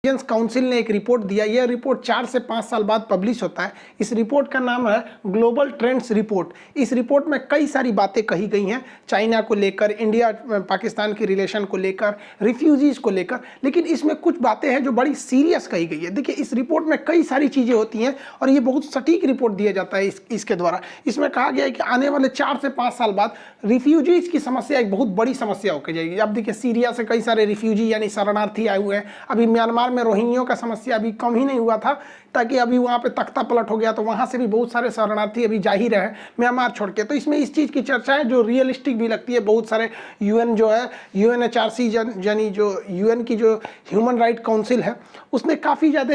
Intelligence council ने एक report दिया। यह रिपोर्ट 4 से 5 साल बाद पब्लिश होता है। इस रिपोर्ट का नाम है ग्लोबल ट्रेंड्स रिपोर्ट। इस रिपोर्ट में कई सारी बातें कही गई हैं, चाइना को लेकर, इंडिया पाकिस्तान के रिलेशन को लेकर, रिफ्यूजीज़ को लेकर, लेकिन इसमें कुछ बातें हैं जो बड़ी सीरियस कही गई है। देखिए, इस रिपोर्ट में कई सारी चीज़ें होती हैं और ये बहुत सटीक रिपोर्ट दिया जाता है इसके द्वारा। इसमें कहा गया है कि आने वाले 4 से 5 साल बाद रिफ्यूजीज़ की समस्या एक बहुत बड़ी समस्या होकर जाएगी। अब देखिए, सीरिया से कई सारे रिफ्यूजी यानी शरणार्थी आए हुए हैं। अभी म्यांमार में रोहिंग्यों का समस्या अभी कम ही नहीं हुआ था, ताकि अभी वहाँ पे तख्ता पलट हो गया, तो वहाँ से भी बहुत सारे शरणार्थी अभी जा ही रहे हैं म्यांमार छोड़ के। तो इसमें इस चीज़ की चर्चा है जो रियलिस्टिक भी लगती है। बहुत सारे यूएन जो है, यूएनएचआरसी यानी जो यूएन की जो ह्यूमन राइट काउंसिल है, उसने काफ़ी ज़्यादा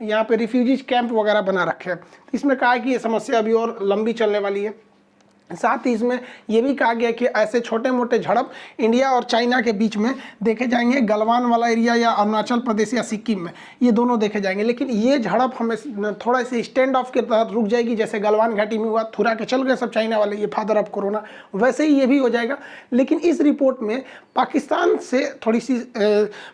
यहाँ पे रिफ्यूजीज कैंप वगैरह बना रखे हैं। इसमें कहा है कि ये समस्या अभी और लंबी चलने वाली है। साथ ही इसमें यह भी कहा गया कि ऐसे छोटे मोटे झड़प इंडिया और चाइना के बीच में देखे जाएंगे, गलवान वाला एरिया या अरुणाचल प्रदेश या सिक्किम में, ये दोनों देखे जाएंगे। लेकिन ये झड़प हमें थोड़ा सी स्टैंड ऑफ के तहत रुक जाएगी, जैसे गलवान घाटी में हुआ, थुरा के चल गए सब चाइना वाले, ये फादर ऑफ कोरोना, वैसे ही ये भी हो जाएगा। लेकिन इस रिपोर्ट में पाकिस्तान से थोड़ी सी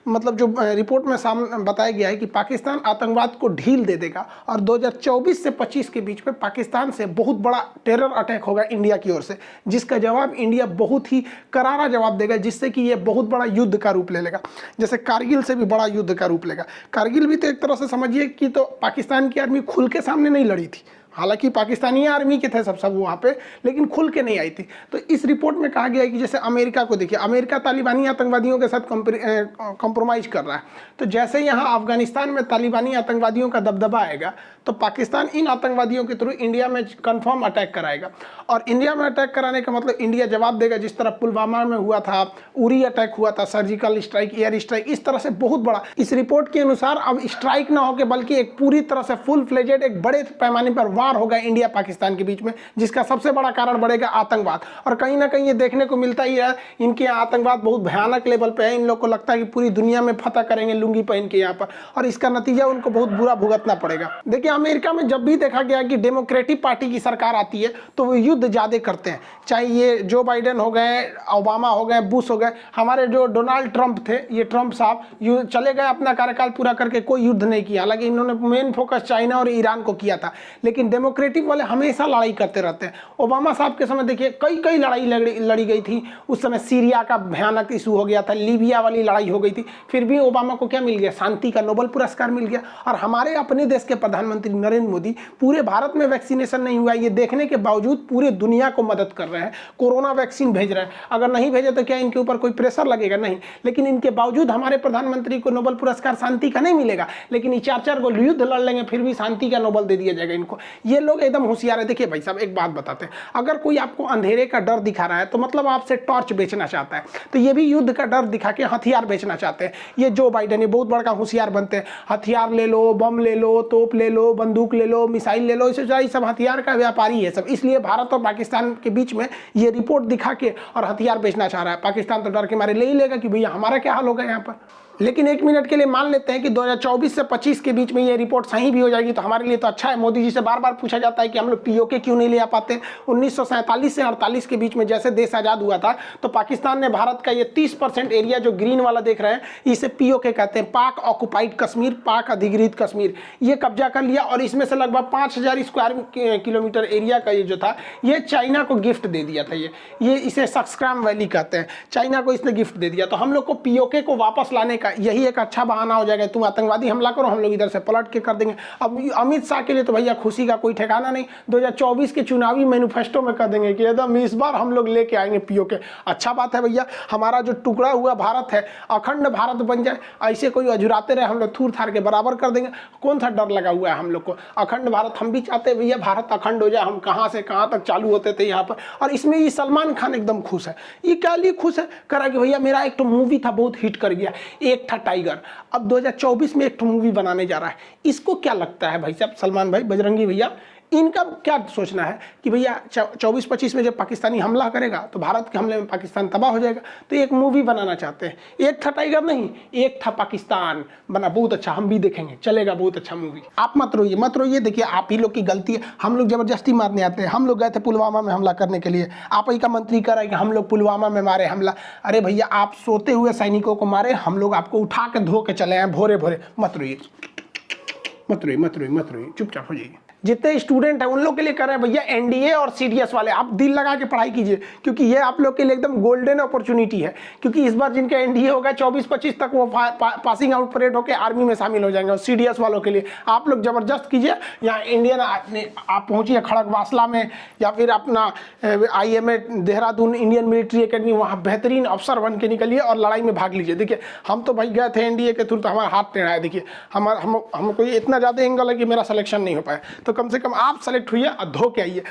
मतलब जो रिपोर्ट में सामने बताया गया है कि पाकिस्तान आतंकवाद को ढील दे देगा और 2024 से 25 के बीच में पाकिस्तान से बहुत बड़ा टेरर अटैक होगा इंडिया की ओर से, जिसका जवाब इंडिया बहुत ही करारा जवाब देगा, जिससे कि ये बहुत बड़ा युद्ध का रूप ले लेगा। जैसे कारगिल से भी बड़ा युद्ध का रूप लेगा। कारगिल भी तो एक तरह से समझिए कि तो पाकिस्तान की आर्मी खुल के सामने नहीं लड़ी थी, हालांकि पाकिस्तानी आर्मी के थे सब वहाँ पे, लेकिन खुल के नहीं आई थी। तो इस रिपोर्ट में कहा गया है कि जैसे अमेरिका को देखिए, अमेरिका तालिबानी आतंकवादियों के साथ कॉम्प्रोमाइज़ कर रहा है, तो जैसे यहाँ अफगानिस्तान में तालिबानी आतंकवादियों का दबदबा आएगा, तो पाकिस्तान इन आतंकवादियों के थ्रू इंडिया में कंफर्म अटैक कराएगा। और इंडिया में अटैक कराने का मतलब इंडिया जवाब देगा, जिस तरह पुलवामा में हुआ था, उरी अटैक हुआ था, सर्जिकल स्ट्राइक, एयर स्ट्राइक, इस तरह से बहुत बड़ा। इस रिपोर्ट के अनुसार अब स्ट्राइक ना होकर बल्कि एक पूरी तरह से फुल फ्लेजेड एक बड़े पैमाने पर वार होगा इंडिया पाकिस्तान के बीच में, जिसका सबसे बड़ा कारण बढ़ेगा आतंकवाद। और कहीं ना कहीं ये देखने को मिलता ही है, इनके यहाँ आतंकवाद बहुत भयानक लेवल पे है। इन लोग को लगता है कि पूरी दुनिया में फतह करेंगे लुंगी पहन के यहाँ पर, और इसका नतीजा उनको बहुत बुरा भुगतना पड़ेगा। देखिए, अमेरिका में जब भी देखा गया कि डेमोक्रेटिक पार्टी की सरकार आती है तो वो युद्ध ज़्यादा करते हैं, चाहे ये जो बाइडेन हो गए, ओबामा हो गए, बुश हो गए, हमारे जो डोनाल्ड ट्रंप थे, ये ट्रंप साहब चले गए अपना कार्यकाल पूरा करके, कोई युद्ध नहीं किया। हालांकि इन्होंने मेन फोकस चाइना और ईरान को किया था, लेकिन डेमोक्रेटिक वाले हमेशा लड़ाई करते रहते हैं। ओबामा साहब के समय देखिए कई लड़ाई लड़ी गई थी। उस समय सीरिया का भयानक इशू हो गया था, लीबिया वाली लड़ाई हो गई थी, फिर भी ओबामा को क्या मिल गया? शांति का नोबेल पुरस्कार मिल गया। और हमारे अपने देश के प्रधानमंत्री नरेंद्र मोदी पूरे भारत में वैक्सीनेशन नहीं हुआ ये देखने के बावजूद पूरे दुनिया को मदद कर रहे हैं, कोरोना वैक्सीन भेज रहे हैं। अगर नहीं भेजे तो क्या इनके ऊपर कोई प्रेशर लगेगा? नहीं। लेकिन इनके बावजूद हमारे प्रधानमंत्री को नोबेल पुरस्कार शांति का नहीं मिलेगा, लेकिन ये 4 गो युद्ध लड़ लेंगे फिर भी शांति का नोबेल दे दिया जाएगा इनको। ये लोग एकदम होशियार है। देखिए भाई साहब, एक बात बताते हैं, अगर कोई आपको अंधेरे का डर दिखा रहा है तो मतलब आपसे टॉर्च बेचना चाहता है, तो ये भी युद्ध का डर दिखा के हथियार बेचना चाहते हैं। ये जो बाइडेन, ये बहुत बड़ा होशियार बनते हैं, हथियार ले लो, बम ले लो, तोप ले लो, बंदूक ले लो, मिसाइल ले लो, इसे सब हथियार का व्यापारी है सब। इसलिए भारत और पाकिस्तान के बीच में ये रिपोर्ट दिखा के और हथियार बेचना चाह रहा है। पाकिस्तान तो डर के मारे ले ही लेगा कि भैया हमारा क्या हाल होगा यहाँ पर। लेकिन एक मिनट के लिए मान लेते हैं कि 2024 से 25 के बीच में ये रिपोर्ट सही भी हो जाएगी तो हमारे लिए तो अच्छा है। मोदी जी से बार बार पूछा जाता है कि हम लोग पीओके क्यों नहीं ले आ पाते। 1947 से 48 के बीच में जैसे देश आज़ाद हुआ था तो पाकिस्तान ने भारत का ये 30% एरिया जो ग्रीन वाला देख रहे हैं, इसे पीओके कहते हैं, पाक ऑक्युपाइड कश्मीर, पाक अधिगृहित कश्मीर, ये कब्जा कर लिया। और इसमें से लगभग 5000 स्क्वायर किलोमीटर एरिया का ये जो था ये चाइना को गिफ्ट दे दिया था। ये इसे सक्सक्राम वैली कहते हैं, चाइना को इसने गिफ्ट दे दिया। तो हम लोग को पीओके को वापस लाने का यही एक अच्छा बहाना हो जाएगा। तुम आतंकवादी हमला करो, हम लोग इधर से पलट के कर देंगे। अब अमित शाह के लिए तो भैया खुशी का कोई ठिकाना नहीं। 2024 के चुनावी मैनिफेस्टो में कर देंगे कि एकदम इस बार हम लोग लेके आएंगे पीओके। अच्छा बात है भैया, हमारा जो टुकड़ा हुआ भारत है अखंड भारत बन जाए। ऐसे कोई अजुराते रहे, हम लोग थूर थार के बराबर कर देंगे। कौन सा डर लगा हुआ है हम लोग को? अखंड भारत हम भी चाहते हैं भैया, भारत अखंड हो जाए। हम कहाँ से कहाँ तक चालू होते थे यहाँ पर। और इसमें ये सलमान खान एकदम खुश है। ये क्या लिए खुश है? करा कि भैया मेरा एक तो मूवी था बहुत हिट कर गया, एक था टाइगर, अब 2024 में एक मूवी बनाने जा रहा है। इसको क्या लगता है भाई साहब, सलमान भाई, बजरंगी भैया, इनका क्या सोचना है कि भैया 24-25 में जब पाकिस्तानी हमला करेगा तो भारत के हमले में पाकिस्तान तबाह हो जाएगा, तो एक मूवी बनाना चाहते हैं। एक था टाइगर नहीं, एक था पाकिस्तान, बना बहुत अच्छा, हम भी देखेंगे, चलेगा, बहुत अच्छा मूवी। आप मत रोइए, देखिए आप ही लोग की गलती है, हम लोग जबरदस्ती मारने आते हैं। हम लोग गए थे पुलवामा में हमला करने के लिए, आप ही का मंत्री कह रहा है कि हम लोग पुलवामा में मारे हमला। अरे भैया आप सोते हुए सैनिकों को मारे, हम लोग आपको उठा के धो के चले आए भोरे भोरे। मत रोइए, चुपचाप हो जाइए। जितने स्टूडेंट हैं उन लोग के लिए कर रहे हैं भैया, एनडीए और सीडीएस वाले, आप दिल लगा के पढ़ाई कीजिए, क्योंकि ये आप लोग के लिए एकदम गोल्डन अपॉर्चुनिटी है। क्योंकि इस बार जिनका एनडीए होगा 24-25 तक वो पासिंग आउट परेड होकर आर्मी में शामिल हो जाएंगे। और सीडीएस वालों के लिए आप लोग जबरदस्त कीजिए, यहाँ इंडियन आप पहुँचिए खड़गवासला में, या फिर अपना IMA Dehradun Indian military academy, वहाँ बेहतरीन अफसर बन के निकलिए और लड़ाई में भाग लीजिए। देखिए हम तो भाई गए थे एनडीए के थ्रू, तो हमारा हाथ टेढ़ा है। देखिए हम कोई इतना ज़्यादा एंगल है कि मेरा सिलेक्शन नहीं हो पाया, तो कम से कम आप सेलेक्ट हुई और धो के आइए।